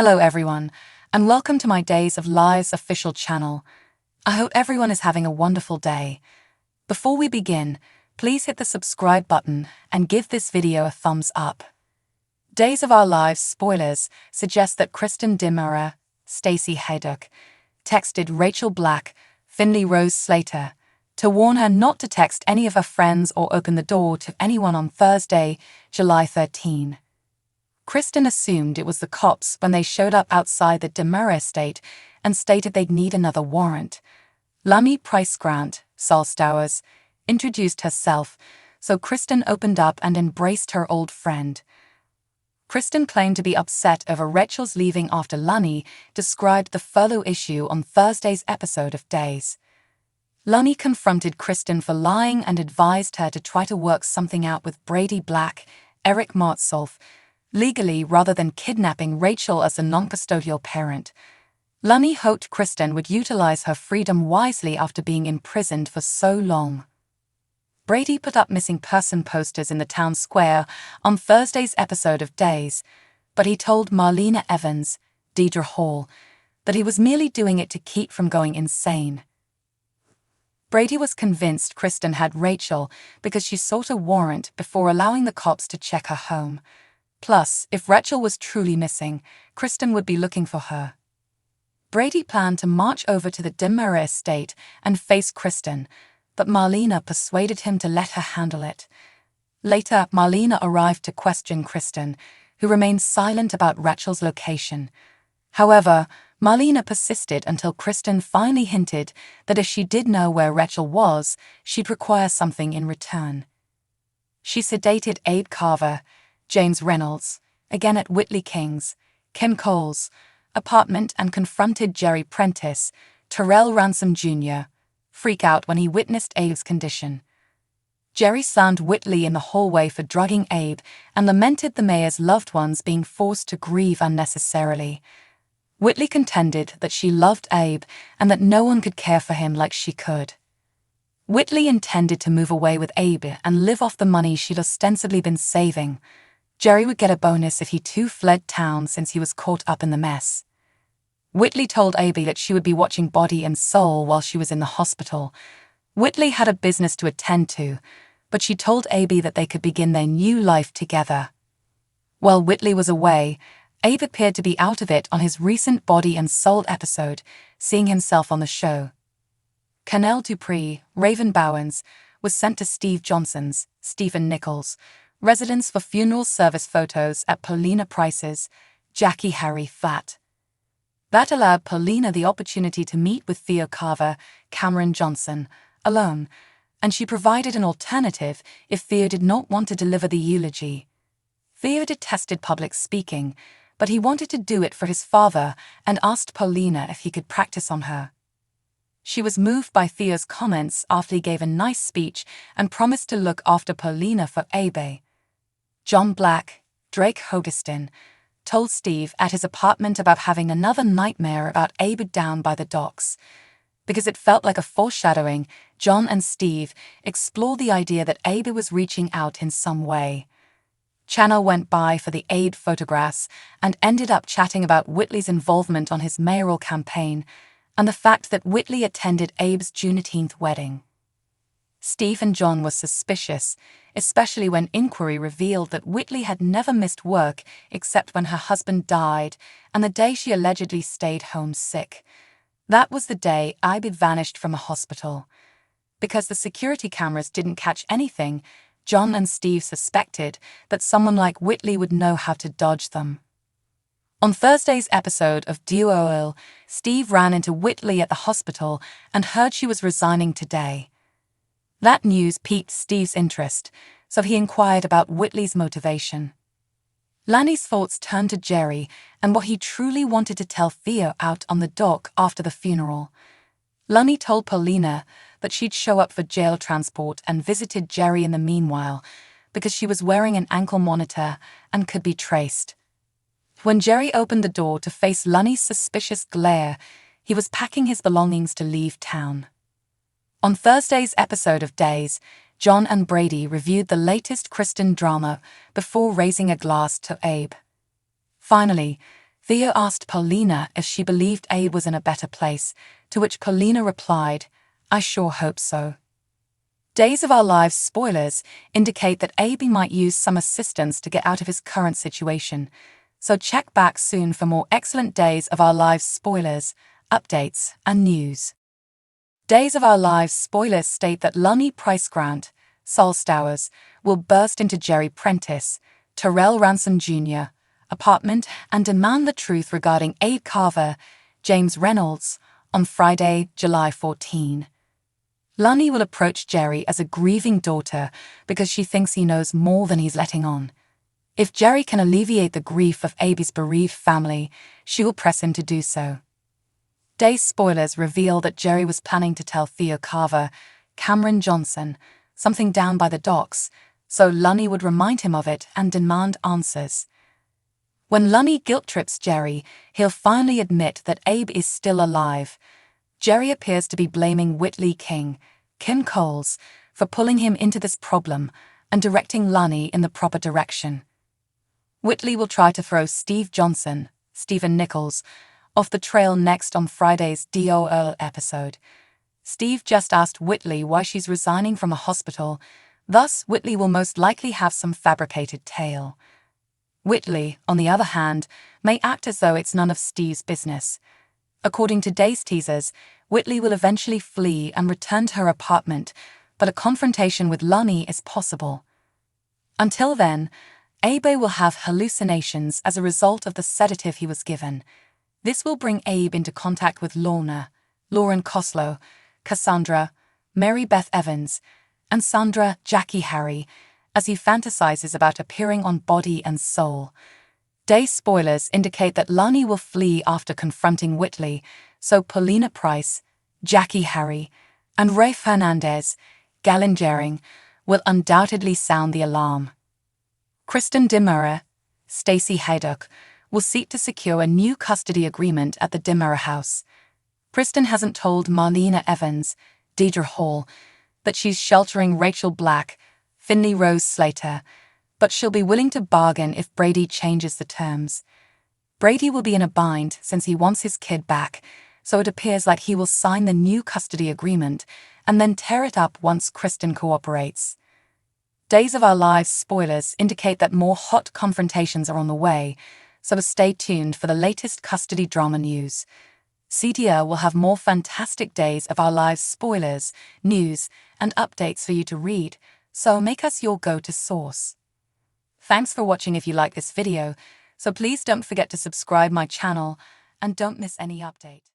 Hello everyone, and welcome to my Days of Lives official channel. I hope everyone is having a wonderful day. Before we begin, please hit the subscribe button and give this video a thumbs up. Days of Our Lives spoilers suggest that Kristen Dimmerer, Stacey Haydock, texted Rachel Black, Finley Rose Slater, to warn her not to text any of her friends or open the door to anyone on Thursday, July 13. Kristen assumed it was the cops when they showed up outside the Dimmerer estate and stated they'd need another warrant. Lami Price Grant, Saul Stowers, introduced herself, so Kristen opened up and embraced her old friend. Kristen claimed to be upset over Rachel's leaving after Lani described the furlough issue on Thursday's episode of Days. Lani confronted Kristen for lying and advised her to try to work something out with Brady Black, Eric Martsolf, legally rather than kidnapping Rachel as a non-custodial parent. Lani hoped Kristen would utilize her freedom wisely after being imprisoned for so long. Brady put up missing person posters in the town square on Thursday's episode of Days, but he told Marlena Evans, Deidre Hall, that he was merely doing it to keep from going insane. Brady was convinced Kristen had Rachel because she sought a warrant before allowing the cops to check her home. Plus, if Rachel was truly missing, Kristen would be looking for her. Brady planned to march over to the Dimmerer estate and face Kristen, but Marlena persuaded him to let her handle it. Later, Marlena arrived to question Kristen, who remained silent about Rachel's location. However, Marlena persisted until Kristen finally hinted that if she did know where Rachel was, she'd require something in return. She sedated Abe Carver, James Reynolds, again at Whitley King's, Kim Cole's apartment and confronted Jerry Prentice, Terrell Ransom Jr., freak out when he witnessed Abe's condition. Jerry slammed Whitley in the hallway for drugging Abe and lamented the mayor's loved ones being forced to grieve unnecessarily. Whitley contended that she loved Abe and that no one could care for him like she could. Whitley intended to move away with Abe and live off the money she'd ostensibly been saving. Jerry would get a bonus if he too fled town since he was caught up in the mess. Whitley told Abby that she would be watching Body and Soul while she was in the hospital. Whitley had a business to attend to, but she told Abby that they could begin their new life together. While Whitley was away, Abe appeared to be out of it on his recent Body and Soul episode, seeing himself on the show. Canel Dupree, Raven Bowens, was sent to Steve Johnson's, Stephen Nichols, residence for funeral service photos at Paulina Price's, Jackie Harry flat. That allowed Paulina the opportunity to meet with Theo Carver, Cameron Johnson, alone, and she provided an alternative if Theo did not want to deliver the eulogy. Theo detested public speaking, but he wanted to do it for his father and asked Paulina if he could practice on her. She was moved by Theo's comments after he gave a nice speech and promised to look after Paulina for Abe. John Black, Drake Hogestin, told Steve at his apartment about having another nightmare about Abe down by the docks. Because it felt like a foreshadowing, John and Steve explored the idea that Abe was reaching out in some way. Channel went by for the Abe photographs and ended up chatting about Whitley's involvement on his mayoral campaign and the fact that Whitley attended Abe's Juneteenth wedding. Steve and John were suspicious, especially when inquiry revealed that Whitley had never missed work except when her husband died and the day she allegedly stayed home sick. That was the day Abe vanished from a hospital. Because the security cameras didn't catch anything, John and Steve suspected that someone like Whitley would know how to dodge them. On Thursday's episode of Duo, Steve ran into Whitley at the hospital and heard she was resigning today. That news piqued Steve's interest, so he inquired about Whitley's motivation. Lanny's thoughts turned to Jerry and what he truly wanted to tell Theo out on the dock after the funeral. Lanny told Paulina that she'd show up for jail transport and visited Jerry in the meanwhile because she was wearing an ankle monitor and could be traced. When Jerry opened the door to face Lanny's suspicious glare, he was packing his belongings to leave town. On Thursday's episode of Days, John and Brady reviewed the latest Kristen drama before raising a glass to Abe. Finally, Theo asked Paulina if she believed Abe was in a better place, to which Paulina replied, "I sure hope so." Days of Our Lives spoilers indicate that Abe might use some assistance to get out of his current situation, so check back soon for more excellent Days of Our Lives spoilers, updates, and news. Days of Our Lives spoilers state that Lonnie Price Grant, Sol Stowers, will burst into Jerry Prentice, Terrell Ransom Jr., apartment and demand the truth regarding Abe Carver, James Reynolds, on Friday, July 14. Lonnie will approach Jerry as a grieving daughter because she thinks he knows more than he's letting on. If Jerry can alleviate the grief of Abe's bereaved family, she will press him to do so. Day spoilers reveal that Jerry was planning to tell Theo Carver, Cameron Johnson, something down by the docks, so Lonnie would remind him of it and demand answers. When Lonnie guilt-trips Jerry, he'll finally admit that Abe is still alive. Jerry appears to be blaming Whitley King, Kim Coles, for pulling him into this problem and directing Lonnie in the proper direction. Whitley will try to throw Steve Johnson, Stephen Nichols, off the trail next on Friday's DOL episode. Steve just asked Whitley why she's resigning from a hospital, thus Whitley will most likely have some fabricated tale. Whitley, on the other hand, may act as though it's none of Steve's business. According to Day's teasers, Whitley will eventually flee and return to her apartment, but a confrontation with Lonnie is possible. Until then, Abe will have hallucinations as a result of the sedative he was given. This will bring Abe into contact with Lorna, Lauren Koslow, Cassandra, Mary Beth Evans, and Sandra Jackie Harry, as he fantasizes about appearing on Body and Soul. Day spoilers indicate that Lonnie will flee after confronting Whitley, so Paulina Price, Jackie Harry, and Rafe Hernandez, Galen Jering, will undoubtedly sound the alarm. Kristen Dimura, Stacey Haydock, will seek to secure a new custody agreement at the Dimura house. Kristen hasn't told Marlena Evans, Deidre Hall, that she's sheltering Rachel Black, Finley Rose Slater, but she'll be willing to bargain if Brady changes the terms. Brady will be in a bind since he wants his kid back, so it appears like he will sign the new custody agreement and then tear it up once Kristen cooperates. Days of Our Lives spoilers indicate that more hot confrontations are on the way, so stay tuned for the latest custody drama news. CDR will have more fantastic Days of Our Lives spoilers, news, and updates for you to read, so make us your go-to source. Thanks for watching. If you like this video, so please don't forget to subscribe my channel and don't miss any update.